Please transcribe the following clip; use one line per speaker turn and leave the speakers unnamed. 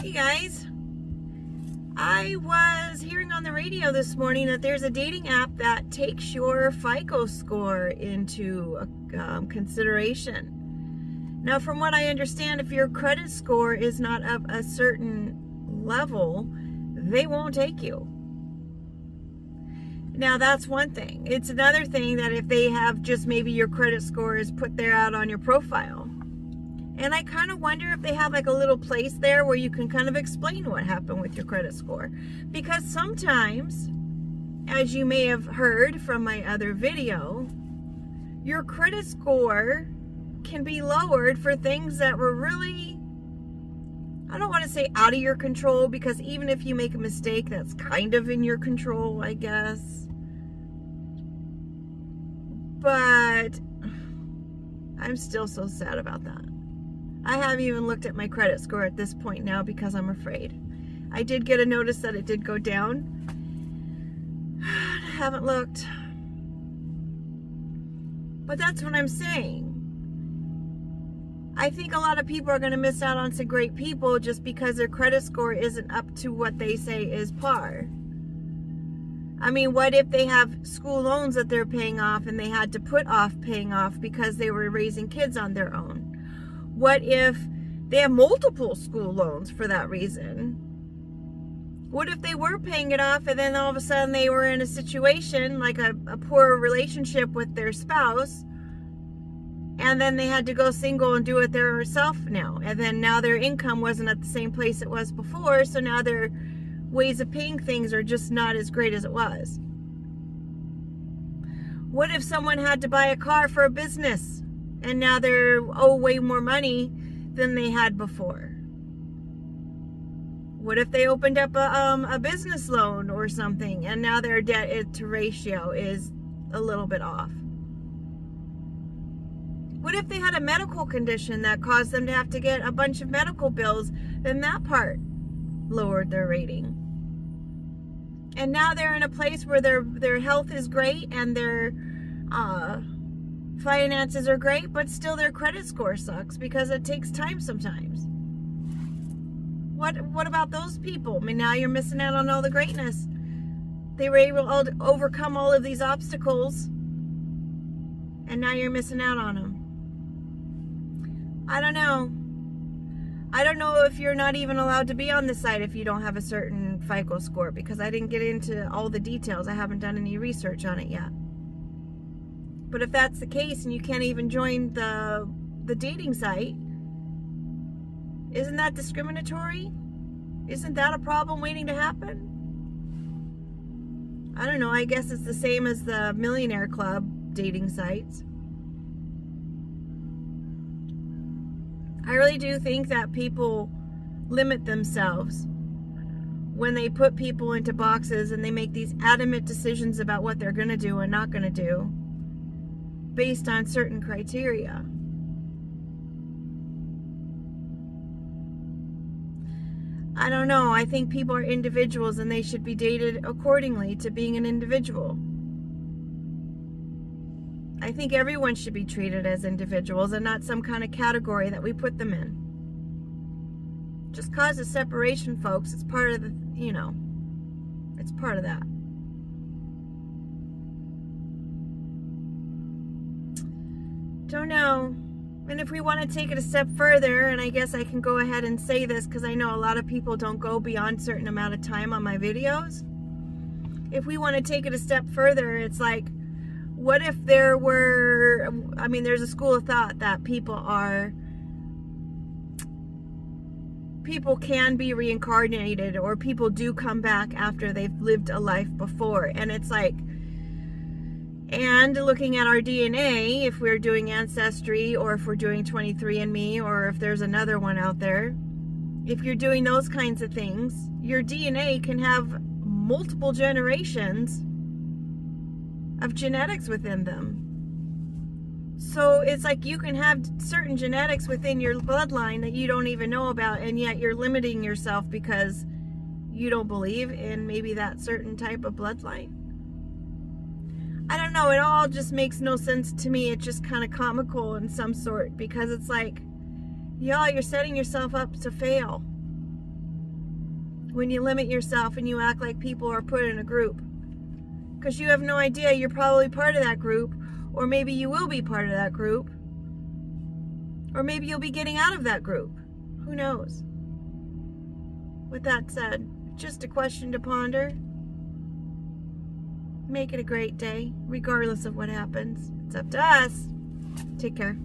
Hey guys, I was hearing on the radio this morning that there's a dating app that takes your FICO score into consideration. Now, from what I understand, if your credit score is not of a certain level, they won't take you. Now, that's one thing. It's another thing that if they have just maybe your credit score is put there out on your profile. And I kind of wonder if they have like a little place there where you can kind of explain what happened with your credit score. Because sometimes, as you may have heard from my other video, your credit score can be lowered for things that were really, I don't want to say out of your control, because even if you make a mistake, that's kind of in your control, I guess. But I'm still so sad about that. I haven't even looked at my credit score at this point now because I'm afraid. I did get a notice that it did go down. I haven't looked. But that's what I'm saying. I think a lot of people are going to miss out on some great people just because their credit score isn't up to what they say is par. I mean, what if they have school loans that they're paying off and they had to put off paying off because they were raising kids on their own? What if they have multiple school loans for that reason? What if they were paying it off and then all of a sudden they were in a situation like a poor relationship with their spouse, and then they had to go single and do it themselves now, and then now their income wasn't at the same place it was before, so now their ways of paying things are just not as great as it was? What if someone had to buy a car for a business and now they're way more money than they had before? What if they opened up a business loan or something and now their debt to ratio is a little bit off? What if they had a medical condition that caused them to have to get a bunch of medical bills, then that part lowered their rating? And now they're in a place where their health is great and their finances are great, but still their credit score sucks because it takes time sometimes. What about those people? I mean, now you're missing out on all the greatness. They were able to overcome all of these obstacles, and now you're missing out on them. I don't know. I don't know if you're not even allowed to be on the site if you don't have a certain FICO score, because I didn't get into all the details. I haven't done any research on it yet. But if that's the case and you can't even join the dating site, isn't that discriminatory? Isn't that a problem waiting to happen? I don't know. I guess it's the same as the Millionaire Club dating sites. I really do think that people limit themselves when they put people into boxes and they make these adamant decisions about what they're going to do and not going to do based on certain criteria. I don't know. I think people are individuals and they should be dated accordingly to being an individual. I think everyone should be treated as individuals and not some kind of category that we put them in. Just causes separation, folks. It's part of the, it's part of that. Don't know. And if we want to take it a step further, and I guess I can go ahead and say this because I know a lot of people don't go beyond a certain amount of time on my videos. If we want to take it a step further, it's like, what if there were, there's a school of thought that people can be reincarnated, or people do come back after they've lived a life before. And it's like, and looking at our DNA, if we're doing Ancestry, or if we're doing 23andMe, or if there's another one out there, if you're doing those kinds of things, your DNA can have multiple generations of genetics within them. So it's like you can have certain genetics within your bloodline that you don't even know about, and yet you're limiting yourself because you don't believe in maybe that certain type of bloodline. I don't know, it all just makes no sense to me. It's just kind of comical in some sort, because it's like, y'all, you're setting yourself up to fail. when you limit yourself and you act like people are put in a group. Because you have no idea, you're probably part of that group, or maybe you will be part of that group, or maybe you'll be getting out of that group. Who knows? With that said, just a question to ponder. Make it a great day, regardless of what happens. It's up to us. Take care.